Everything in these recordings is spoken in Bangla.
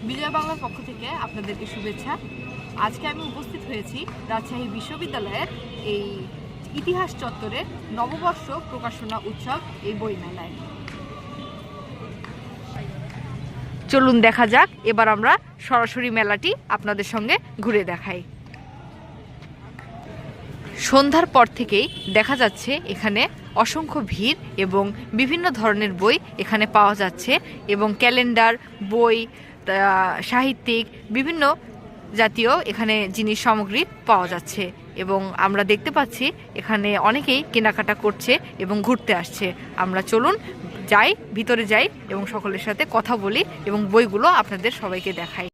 বিজয় বাংলার পক্ষ থেকে আপনাদেরকে শুভেচ্ছা। আজকে আমি উপস্থিত হয়েছি রাজশাহী বিশ্ববিদ্যালয়ের এই ইতিহাস চত্বরে নববর্ষ প্রকাশনা উৎসব এই বইমেলায়। চলুন দেখা যাক, এবার আমরা সরাসরি মেলাটি আপনাদের সঙ্গে ঘুরে দেখাই। সন্ধ্যার পর থেকেই দেখা যাচ্ছে এখানে অসংখ্য ভিড় এবং বিভিন্ন ধরনের বই এখানে পাওয়া যাচ্ছে এবং ক্যালেন্ডার, বই, সাহিত্যিক বিভিন্ন জাতীয় এখানে জিনিস সামগ্রী পাওয়া যাচ্ছে এবং আমরা দেখতে পাচ্ছি এখানে অনেকেই কেনাকাটা করছে এবং ঘুরতে আসছে। আমরা চলুন যাই, ভিতরে যাই এবং সকলের সাথে কথা বলি এবং বইগুলো আপনাদের সবাইকে দেখাই।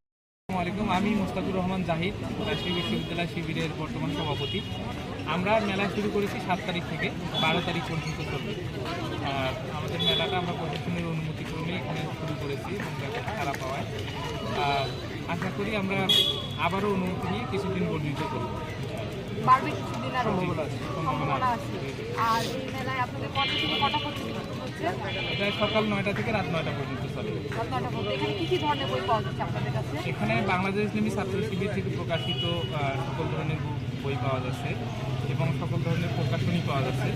আমি মোস্তাকুর রহমান জাহিদ, রাজশাহী বিশ্ববিদ্যালয় শিবিরের বর্তমান সভাপতি। আমরা মেলা শুরু করেছি 7 তারিখ থেকে 12 তারিখ পর্যন্ত চলবে। আমাদের মেলাটা আমরা প্রশাসনের অনুমতি ক্রমে এখানে শুরু করেছি এবং ব্যাপক সাড়া পাওয়ায় আশা করি আমরা আবারও অনুমতি নিয়ে কিছুদিন বর্ধিত করব। এটা সকাল 9টা থেকে রাত 9টা পর্যন্ত চলে। এখানে বাংলাদেশ ইসলামী ছাত্র শিবির থেকে প্রকাশিত সকল ধরনের বই পাওয়া যাচ্ছে এবং সকল ধরনের প্রকাশনী পাওয়া যাচ্ছে।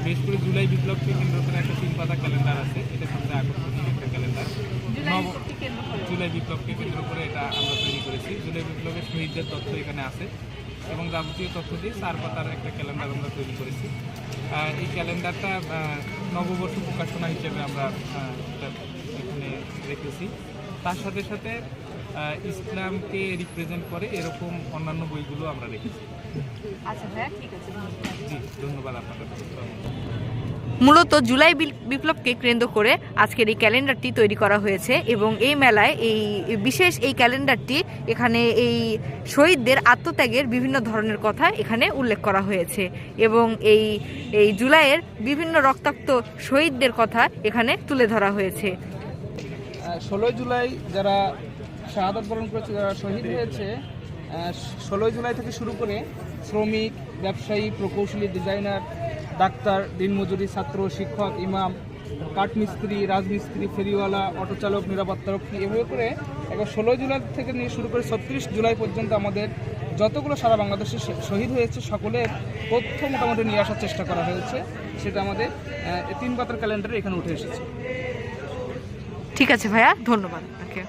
বিশেষ করে জুলাই বিপ্লবকে কেন্দ্র করে একটা 3 পাতা ক্যালেন্ডার আছে, এটা সবচেয়ে আকর্ষণীয় একটা ক্যালেন্ডার। জুলাই বিপ্লবকে কেন্দ্র করে এটা আমরা তৈরি করেছি। জুলাই বিপ্লবের শহীদদের তথ্য এখানে আছে এবং যাবতীয় তথ্য দিয়ে 4 পাতার একটা ক্যালেন্ডার আমরা তৈরি করেছি। এই ক্যালেন্ডারটা নববর্ষ প্রকাশনা হিসেবে আমরা এখানে রেখেছি। তার সাথে সাথে ইসলামকে রিপ্রেজেন্ট করে এরকম অন্যান্য বইগুলো আমরা রেখেছি। জি, ধন্যবাদ আপনাদের। মূলত জুলাই বিপ্লবকে কেন্দ্র করে আজকের এই ক্যালেন্ডারটি তৈরি করা হয়েছে এবং এই মেলায় এই বিশেষ এই ক্যালেন্ডারটি এখানে এই শহীদদের আত্মত্যাগের বিভিন্ন ধরনের কথা এখানে উল্লেখ করা হয়েছে এবং এই জুলাইয়ের বিভিন্ন রক্তাক্ত শহীদদের কথা এখানে তুলে ধরা হয়েছে। 16 জুলাই যারা শাহাদাত বরণ করেছে, যারা শহীদ হয়েছে, 16 জুলাই থেকে শুরু করে শ্রমিক, ব্যবসায়ী, প্রকৌশলী, ডিজাইনার, ডাক্তার, দিনমজুরি, ছাত্র, শিক্ষক, ইমাম, কাঠমিস্ত্রি, রাজমিস্ত্রি, ফেরিওয়ালা, অটোচালক, নিরাপত্তারক্ষী, এভাবে করে একবার 16 জুলাই থেকে নিয়ে শুরু করে 36 জুলাই পর্যন্ত আমাদের যতগুলো সারা বাংলাদেশে শহীদ হয়েছে সকলের তথ্য মোটামুটি নিয়ে আসার চেষ্টা করা হয়েছে। সেটা আমাদের 3 পাতার ক্যালেন্ডারে এখানে উঠে এসেছে। ঠিক আছে ভাইয়া, ধন্যবাদ আপনাকে।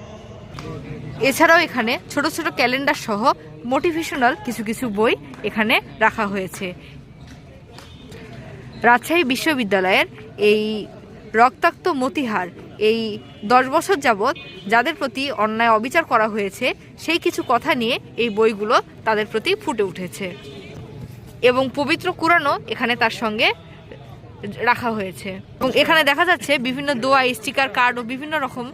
এছাড়াও এখানে ছোট ছোট ক্যালেন্ডার সহ মোটিভেশনাল কিছু কিছু বই এখানে রাখা হয়েছে। রাজশাহী বিশ্ববিদ্যালয়ের এই রক্তাক্ত মতিহার এই 10 বছর যাবৎ যাদের প্রতি অন্যায় অবিচার করা হয়েছে সেই কিছু কথা নিয়ে এই বইগুলো তাদের প্রতি ফুটে উঠেছে এবং পবিত্র কুরআনও এখানে তার সঙ্গে রাখা হয়েছে এবং এখানে দেখা যাচ্ছে বিভিন্ন দোয়া, স্টিকার, কার্ড ও বিভিন্ন রকম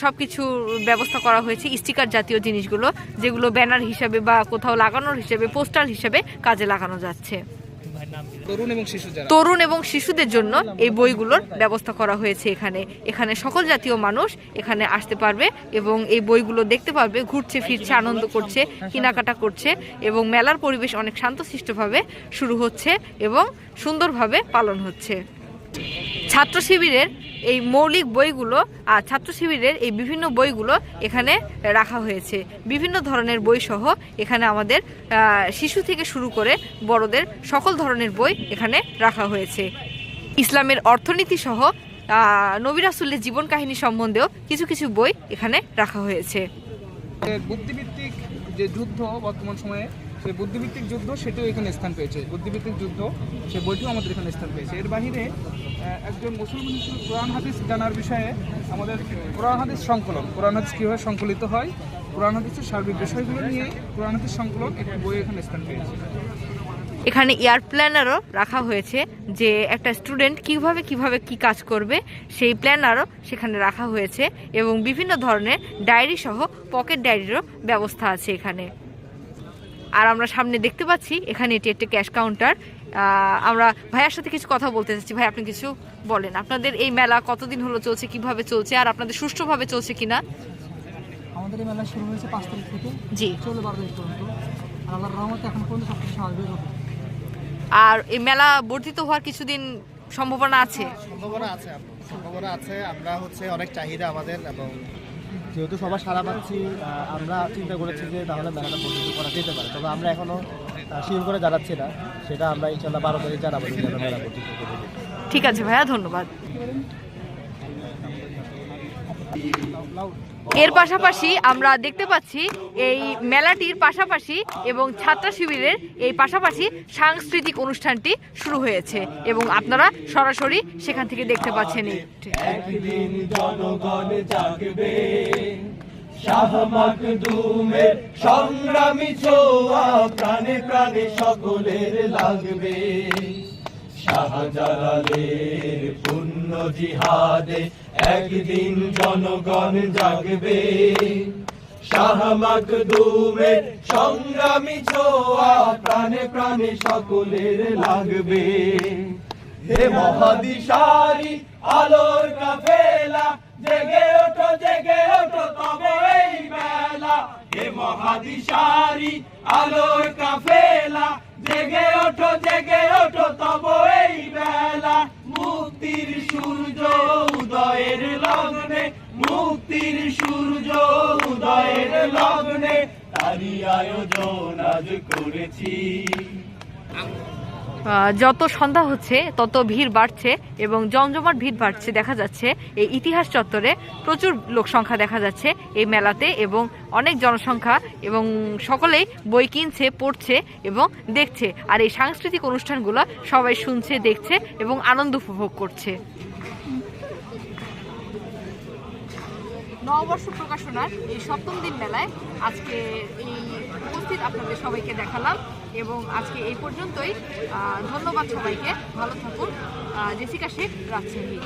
সব কিছু ব্যবস্থা করা হয়েছে। স্টিকার জাতীয় জিনিসগুলো যেগুলো ব্যানার হিসাবে বা কোথাও লাগানোর হিসেবে, পোস্টার হিসেবে কাজে লাগানো যাচ্ছে। তরুণ এবং শিশুদের জন্য এই বইগুলোর ব্যবস্থা করা হয়েছে। এখানে সকল জাতীয় মানুষ এখানে আসতে পারবে এবং এই বইগুলো দেখতে পারবে, ঘুরছে ফিরছে, আনন্দ করছে, কেনাকাটা করছে এবং মেলার পরিবেশ অনেক শান্তশিষ্টভাবে শুরু হচ্ছে এবং সুন্দরভাবে পালন হচ্ছে। ছাত্র শিবিরের এই মৌলিক বইগুলো আর ছাত্র শিবিরের এই বিভিন্ন বইগুলো এখানে রাখা হয়েছে। বিভিন্ন ধরনের বই সহ এখানে আমাদের শিশু থেকে শুরু করে বড়দের সকল ধরনের বই এখানে রাখা হয়েছে। ইসলামের অর্থনীতি সহ নবী রাসূলের জীবন কাহিনী সম্বন্ধেও কিছু কিছু বই এখানে রাখা হয়েছে। বুদ্ধিভিত্তিক যে যুদ্ধ বর্তমান সময়ে, সেই বুদ্ধিভিত্তিক যুদ্ধ সেটাও এখানে স্থান পেয়েছে। বুদ্ধিভিত্তিক যুদ্ধ সে বইটিও আমাদের এখানে স্থান পেয়েছে। এর বাহিরে একজন মুসলমান হিসেবে কোরআন হাদিস জানার বিষয়ে আমাদের কোরআন হাদিস সংকলন, কোরআন হাদিস কীভাবে সংকলিত হয়, কোরআন হাদিসের সার্বিক বিষয়গুলো নিয়ে কোরআন হাদিস সংকলন একটি বই এখানে স্থান পেয়েছে। এখানে ইয়ার প্ল্যানারও রাখা হয়েছে, যে একটা স্টুডেন্ট কিভাবে কি কাজ করবে সেই প্ল্যানারও সেখানে রাখা হয়েছে এবং বিভিন্ন ধরনের ডায়েরি সহ পকেট ডায়েরিরও ব্যবস্থা আছে এখানে। আর আমরা সামনে দেখতে পাচ্ছি এখানে এটি একটা ক্যাশ কাউন্টার। আমরা ভাইয়ার সাথে কিছু কথা বলতে চাচ্ছি। ভাই, আপনি কিছু বলেন, আপনাদের এই মেলা কতদিন হলো চলছে, কিভাবে চলছে আর আপনাদের সুষ্ঠুভাবে চলছে কিনা? আমাদের এই মেলা শুরু হয়েছে 5 তারিখ থেকে, জি, চলে 12 তারিখ পর্যন্ত। আল্লাহর রহমতে এখন পর্যন্ত সবকিছু স্বাভাবিক হবে। আর এই মেলা বর্ধিত হওয়ার কিছুদিন সম্ভাবনা আছে? সম্ভাবনা আছে। আমরা অনেক চাহিদা আমাদের এবং যেহেতু সবার সাড়া পাচ্ছি, আমরা চিন্তা করেছি যে তাহলে মেলাটা পরিচিত করা যেতে পারে। তবে আমরা এখনও শিওর করে জানাচ্ছি না, সেটা আমরা ইনশাল্লাহ 12 তারিখ জানাবো যে আমরা মেলা পরিচিত করবো। ঠিক আছে ভাইয়া, ধন্যবাদ। এর পাশাপাশি আমরা দেখতে পাচ্ছি এই মেলাটির পাশাপাশি এবং ছাত্র শিবিরের এই পাশাপাশি সাংস্কৃতিক অনুষ্ঠানটি শুরু হয়েছে এবং আপনারা সরাসরি সেখান থেকে দেখতে পাচ্ছেন। একদিন জনগণ জাগবে, শাহ মাকদুমের সংগ্রামী ছোঁয়া প্রাণে প্রাণে সকলের লাগবে। শাহজালালের পুণ্য জিহাদে একদিন জনগণ জাগবে, শাহ মাকদুমের সংগ্রামী ছোঁয়া প্রাণে প্রাণে সকলের লাগবে। হে মহাদিশারি আলোর কাফেলা, জেগে ওঠো তবে এই বেলা। হে মহাদিশারি আলোর কাফেলা, জেগে ওঠো তবে এই বেলা। মুক্তির সূর্য উদয়ের লগ্নে, মুক্তির সূর্য উদয়ের লগ্নে তারই আয়োজন আজ করেছি। যত সন্ধ্যা হচ্ছে তত ভিড় বাড়ছে এবং জমজমাট ভিড় বাড়ছে দেখা যাচ্ছে। এই ইতিহাস চত্বরে প্রচুর লোক সংখ্যা দেখা যাচ্ছে এই মেলাতে এবং অনেক জনসংখ্যা এবং সকলেই বই কিনছে, পড়ছে এবং দেখছে। আর এই সাংস্কৃতিক অনুষ্ঠানগুলো সবাই শুনছে, দেখছে এবং আনন্দ উপভোগ করছে। নববর্ষ প্রকাশনার এই 7ম দিন মেলায় আজকে এই উপস্থিত আপনাদের সবাইকে দেখালাম এবং আজকে এই পর্যন্তই। ধন্যবাদ সবাইকে, ভালো থাকুন। জেসিকা শেখ, রাজশাহী।